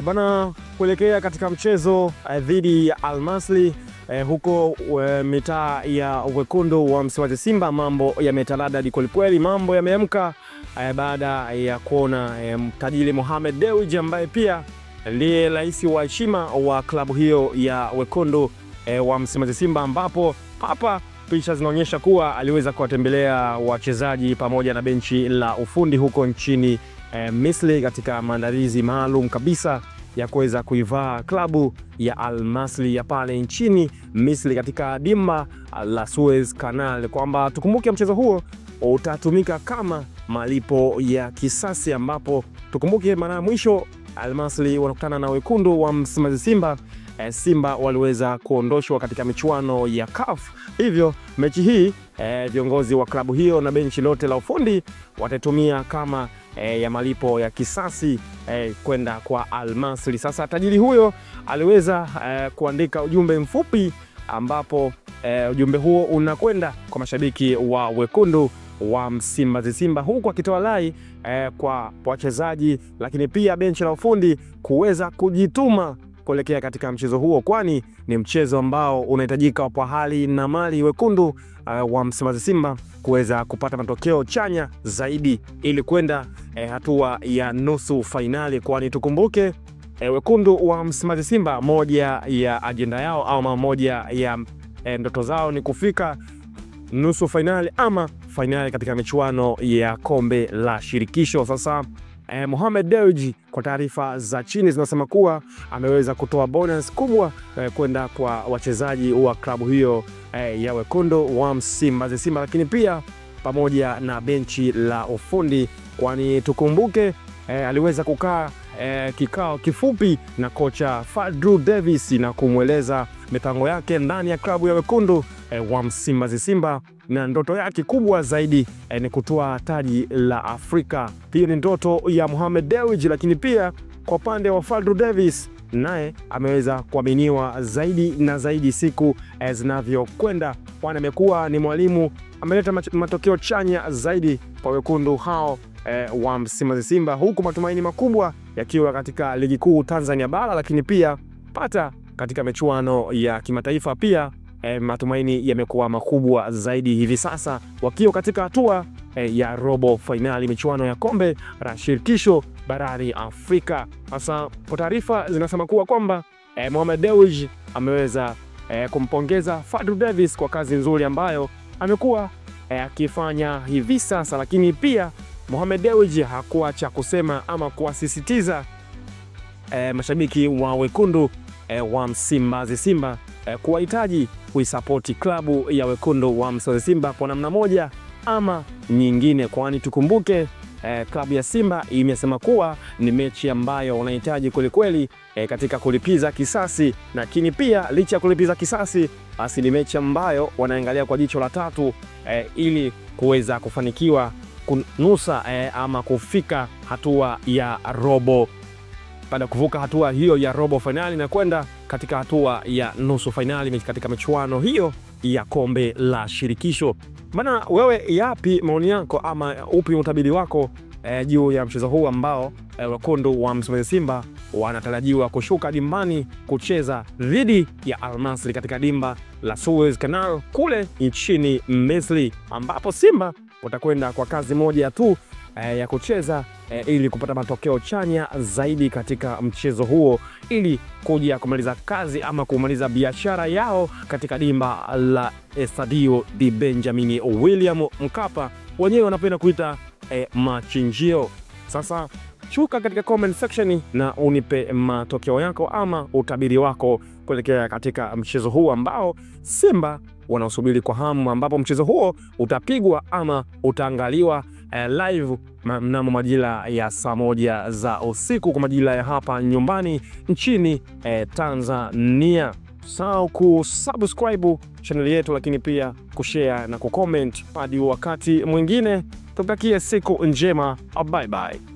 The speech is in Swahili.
Bana, kuelekea katika mchezo dhidi ya Al Masry huko mitaa ya wekundu wa Msimbazi Simba, mambo yametalada kwelikweli, mambo yameamka baada ya kuona mtajiri Mohamed Dewji ambaye pia ndiye rais wa heshima wa klabu hiyo ya wekundu wa Msimbazi Simba, ambapo hapa picha zinaonyesha kuwa aliweza kuwatembelea wachezaji pamoja na benchi la ufundi huko nchini Misri katika maandalizi maalum kabisa ya kuweza kuivaa klabu ya Al Masry ya pale nchini Misri katika dimba la Suez Canal, kwamba tukumbuke mchezo huo utatumika kama malipo ya kisasi, ambapo tukumbuke mara mwisho Al Masry wanakutana na wekundu wa Msimbazi Simba, Simba waliweza kuondoshwa katika michuano ya CAF. Hivyo mechi hii viongozi wa klabu hiyo na benchi lote la ufundi watatumia kama ya malipo ya kisasi kwenda kwa Al Masry. Sasa tajiri huyo aliweza kuandika ujumbe mfupi, ambapo ujumbe huo unakwenda kwa mashabiki wa wekundu wa Msimbazi Simba, huku akitoa rai kwa wachezaji lakini pia benchi la ufundi kuweza kujituma kuelekea katika mchezo huo, kwani ni mchezo ambao unahitajika kwa hali na mali wekundu wa Msimbazi Simba kuweza kupata matokeo chanya zaidi ili kwenda hatua ya nusu fainali, kwani tukumbuke wekundu wa Msimbazi Simba moja ya ajenda yao au moja ya ndoto zao ni kufika nusu fainali ama fainali katika michuano ya kombe la shirikisho. Sasa Mohamed Dewji, kwa taarifa za chini zinasema kuwa ameweza kutoa bonus kubwa kwenda kwa wachezaji wa klabu hiyo ya wekundu wa Msimbazi Simba, lakini pia pamoja na benchi la ufundi, kwani tukumbuke aliweza kukaa kikao kifupi na kocha Fadlu Davis na kumweleza mipango yake ndani ya klabu ya wekundu wa Msimbazi Simba, na ndoto yake kubwa zaidi ni kutoa taji la Afrika. Hiyo ni ndoto ya Mohamed Dewji, lakini pia kwa upande wa Fadlu Davis naye ameweza kuaminiwa zaidi na zaidi siku zinavyokwenda, kwani amekuwa ni mwalimu, ameleta matokeo chanya zaidi kwa wekundu hao wa Msimbazi Simba, huku matumaini makubwa yakiwa katika ligi kuu Tanzania bara, lakini pia pata katika michuano ya kimataifa pia matumaini yamekuwa makubwa zaidi hivi sasa wakiwa katika hatua ya robo finali michuano ya kombe la shirikisho barani Afrika. Sasa kwa taarifa zinasema kuwa kwamba Mohamed Dewji ameweza kumpongeza Fadlu Davis kwa kazi nzuri ambayo amekuwa akifanya hivi sasa, lakini pia Mohamed Dewji hakuacha kusema ama kuasisitiza mashabiki wa wekundu wa Msimbazi Simba kuwahitaji kuisapoti klabu ya wekundu wa Msimbazi Simba kwa namna moja ama nyingine, kwani tukumbuke klabu ya Simba imesema kuwa ni mechi ambayo wanahitaji kwelikweli katika kulipiza kisasi, lakini pia licha ya kulipiza kisasi basi ni mechi ambayo wanaangalia kwa jicho la tatu ili kuweza kufanikiwa kunusa ama kufika hatua ya robo, baada kuvuka hatua hiyo ya robo finali na kwenda katika hatua ya nusu finali katika michuano hiyo ya kombe la shirikisho. Bana, wewe yapi maoni yako ama upi utabiri wako juu ya mchezo huu ambao wekundu wa Msimbazi Simba wanatarajiwa kushuka dimbani kucheza dhidi ya Al Masry katika dimba la Suez Canal kule nchini Misri, ambapo Simba watakwenda kwa kazi moja tu ya kucheza ili kupata matokeo chanya zaidi katika mchezo huo, ili kuja kumaliza kazi ama kumaliza biashara yao katika dimba la Estadio di Benjamin William Mkapa, wenyewe wanapenda kuita machinjio. Sasa shuka katika comment section na unipe matokeo yako ama utabiri wako kuelekea katika mchezo huu ambao Simba wanaosubiri kwa hamu, ambapo mchezo huo utapigwa ama utaangaliwa live mnamo majira ya saa 1 za usiku kwa majira ya hapa nyumbani nchini Tanzania. Sawa kusubscribe channel yetu, lakini pia kushare na kucomment. Hadi wakati mwingine, tutakie siku njema. Bye bye.